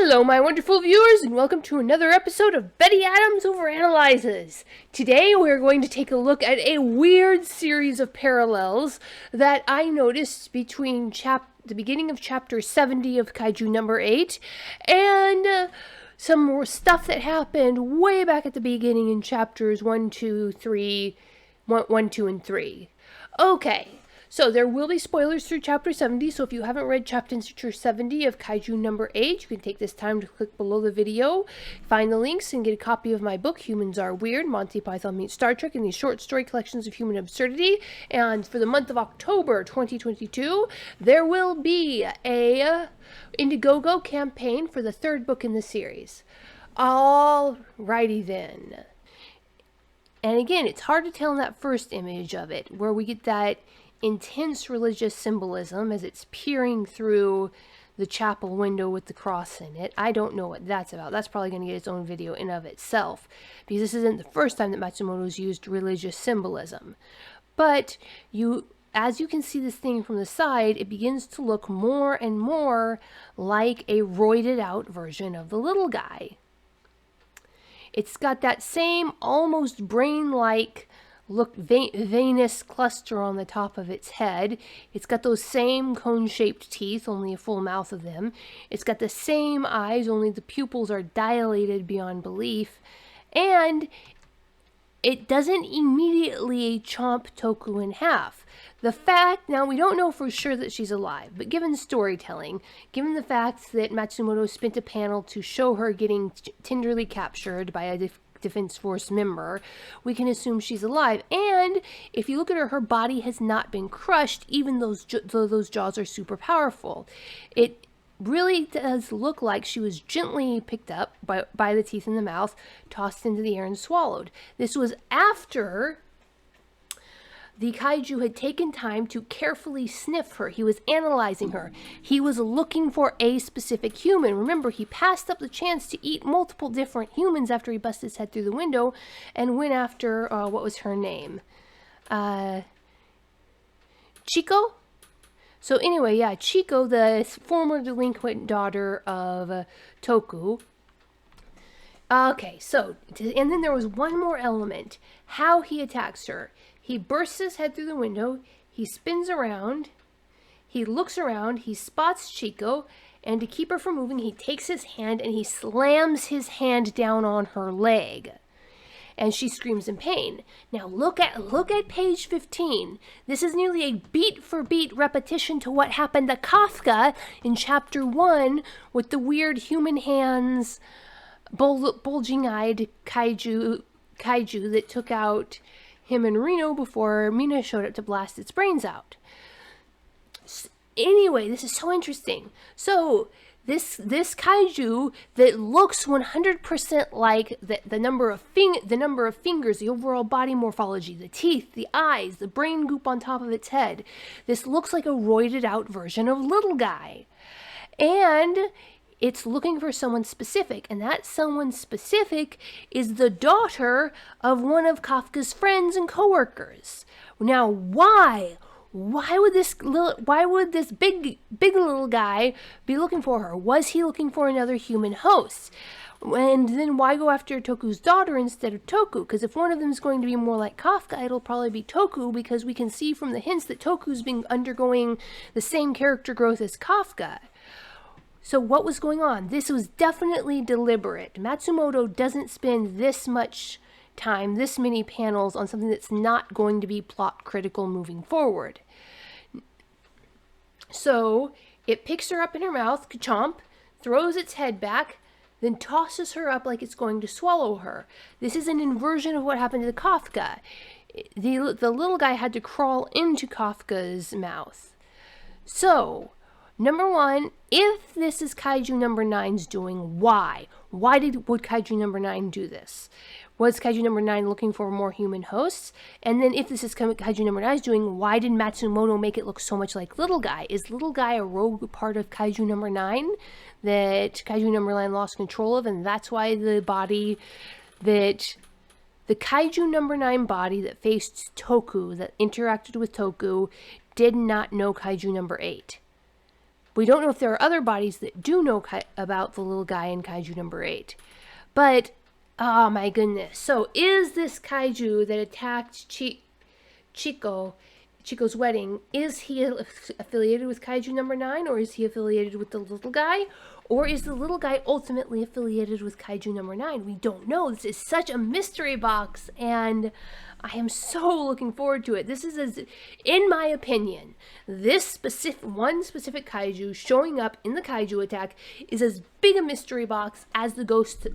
Hello, my wonderful viewers, and welcome to another episode of Betty Adams Overanalyzes. Today, we're going to take a look at a weird series of parallels that I noticed between the beginning of chapter 70 of Kaiju number 8 and some more stuff that happened way back at the beginning in chapters 1, 2, and 3. Okay. So there will be spoilers through chapter 70, so if you haven't read chapter 70 of Kaiju number 8, you can take this time to click below the video, find the links, and get a copy of my book, Humans Are Weird, Monty Python Meets Star Trek, and these short story collections of human absurdity. And for the month of October 2022, there will be a Indiegogo campaign for the third book in the series. Alrighty then. And again, it's hard to tell in that first image of it, where we get that intense religious symbolism as it's peering through the chapel window with the cross in it. I don't know what that's about. That's probably going to get its own video in of itself, because this isn't the first time that Matsumoto's used religious symbolism. But as you can see this thing from the side, it begins to look more and more like a roided out version of the little guy. It's got that same almost brain-like venous cluster on the top of its head. It's got those same cone-shaped teeth, only a full mouth of them. It's got the same eyes, only the pupils are dilated beyond belief. And it doesn't immediately chomp Toku in half. Now we don't know for sure that she's alive, but given storytelling, given the fact that Matsumoto spent a panel to show her getting tenderly captured by a Defense Force member, we can assume she's alive. And if you look at her, her body has not been crushed, even though those jaws are super powerful. It really does look like she was gently picked up by the teeth in the mouth, tossed into the air, and swallowed. This was after the kaiju had taken time to carefully sniff her. He was analyzing her. He was looking for a specific human. Remember, he passed up the chance to eat multiple different humans after he busted his head through the window and went after, what was her name? Chico? So anyway, yeah, Chico, the former delinquent daughter of Toku. Okay, so, and then there was one more element. How he attacks her. He bursts his head through the window, he spins around, he looks around, he spots Chico, and to keep her from moving, he takes his hand and he slams his hand down on her leg. And she screams in pain. Now look at page 15. This is nearly a beat-for-beat repetition to what happened to Kafka in chapter 1 with the weird human hands, bulging-eyed kaiju that took out him and Reno before Mina showed up to blast its brains out. Anyway, this is so interesting. So this kaiju that looks 100% like the number of fingers, the overall body morphology, the teeth, the eyes, the brain goop on top of its head. This looks like a roided out version of Little Guy. And it's looking for someone specific, and that someone specific is the daughter of one of Kafka's friends and coworkers. Now, why would this big little guy be looking for her? Was he looking for another human host? And then why go after Toku's daughter instead of Toku? Because if one of them is going to be more like Kafka, it'll probably be Toku, because we can see from the hints that Toku's been undergoing the same character growth as Kafka. So what was going on? This was definitely deliberate. Matsumoto doesn't spend this much time, this many panels on something that's not going to be plot critical moving forward. So it picks her up in her mouth, ka-chomp, throws its head back, then tosses her up like it's going to swallow her. This is an inversion of what happened to Kafka. The little guy had to crawl into Kafka's mouth. So, number one, if this is Kaiju number 9's doing, why? Would Kaiju number 9 do this? Was Kaiju number 9 looking for more human hosts? And then if this is Kaiju number 9's doing, why did Matsumoto make it look so much like Little Guy? Is Little Guy a rogue part of Kaiju number 9 that Kaiju number 9 lost control of? And that's why the Kaiju number 9 body that faced Toku, that interacted with Toku, did not know Kaiju number 8. We don't know if there are other bodies that do know about the little guy in Kaiju number 8. But, oh my goodness. So, is this Kaiju that attacked Chico's wedding, is he affiliated with Kaiju number 9, or is he affiliated with the little guy? Or is the little guy ultimately affiliated with Kaiju number 9? We don't know. This is such a mystery box, and I am so looking forward to it. This is, in my opinion, this specific Kaiju showing up in the Kaiju attack is as big a mystery box as the ghost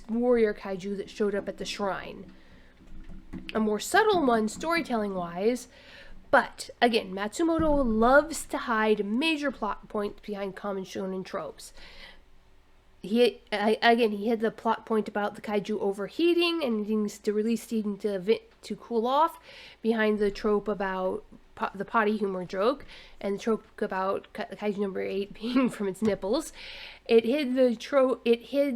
warrior Kaiju that showed up at the shrine. A more subtle one, storytelling-wise, but, again, Matsumoto loves to hide major plot points behind common shonen tropes. He hid the plot point about the Kaiju overheating and needing to release steam to cool off behind the trope about the potty humor joke, and the trope about Kaiju number 8 being from its nipples. It hid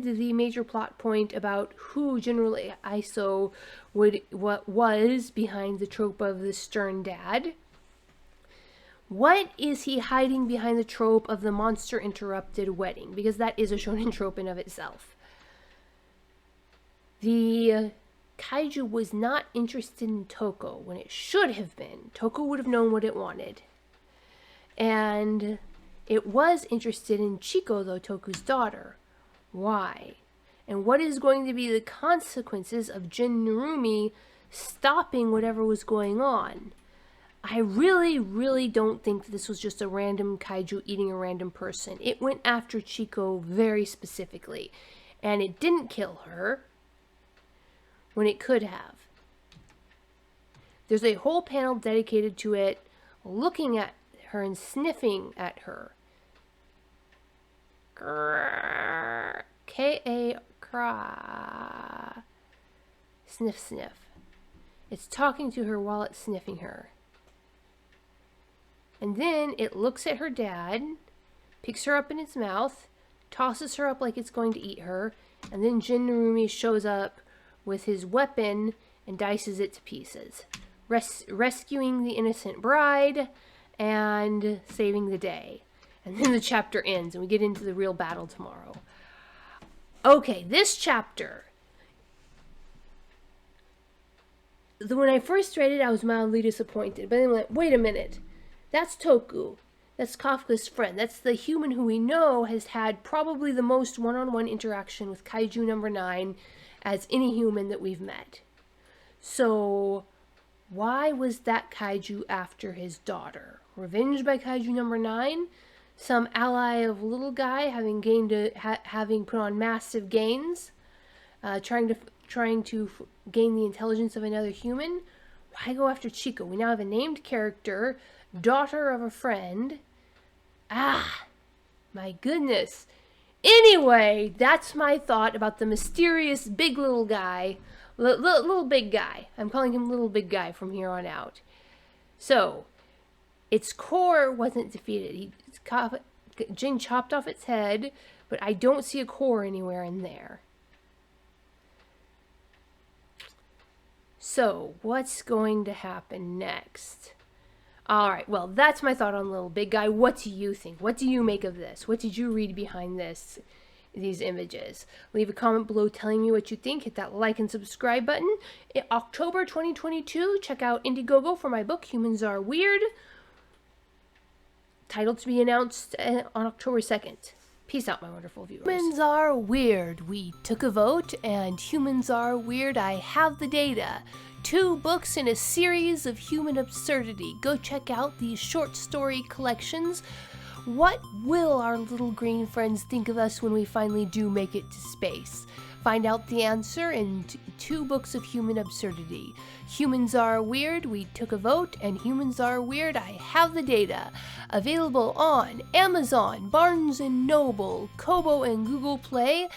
the major plot point about who General Iso was behind the trope of the stern dad. What is he hiding behind the trope of the monster interrupted wedding? Because that is a shonen trope in of itself. The Kaiju was not interested in Toko when it should have been. Toko would have known what it wanted. And it was interested in Chico, though, Toku's daughter. Why? And what is going to be the consequences of Jin Narumi stopping whatever was going on? I really, really don't think that this was just a random Kaiju eating a random person. It went after Chico very specifically. And it didn't kill her when it could have. There's a whole panel dedicated to it, looking at her and sniffing at her. K-A cry. Sniff, sniff. It's talking to her while it's sniffing her. And then it looks at her dad, picks her up in its mouth, tosses her up like it's going to eat her, and then Jin Narumi shows up with his weapon and dices it to pieces, rescuing the innocent bride and saving the day. And then the chapter ends and we get into the real battle tomorrow. Okay, this chapter, when I first read it, I was mildly disappointed, but then I'm like, wait a minute, that's Toku. That's Kafka's friend. That's the human who we know has had probably the most one-on-one interaction with Kaiju number 9 as any human that we've met. So, why was that Kaiju after his daughter? Revenge by Kaiju number 9? Some ally of little guy having put on massive gains? Trying to gain the intelligence of another human? Why go after Chico? We now have a named character, daughter of a friend. Ah, my goodness. Anyway, that's my thought about the mysterious big little guy. Little big guy. I'm calling him little big guy from here on out. So, its core wasn't defeated. Jin chopped off its head, but I don't see a core anywhere in there. So, what's going to happen next? Alright, well, that's my thought on Little Big Guy. What do you think? What do you make of this? What did you read behind these images? Leave a comment below telling me what you think. Hit that like and subscribe button. In October 2022, check out Indiegogo for my book, Humans Are Weird. Title to be announced on October 2nd. Peace out, my wonderful viewers. Humans are weird. We took a vote, and humans are weird. I have the data. 2 books in a series of human absurdity. Go check out these short story collections. What will our little green friends think of us when we finally do make it to space? Find out the answer in 2 books of human absurdity. Humans Are Weird, We Took a Vote, and Humans Are Weird, I Have the Data. Available on Amazon, Barnes & Noble, Kobo, and Google Play.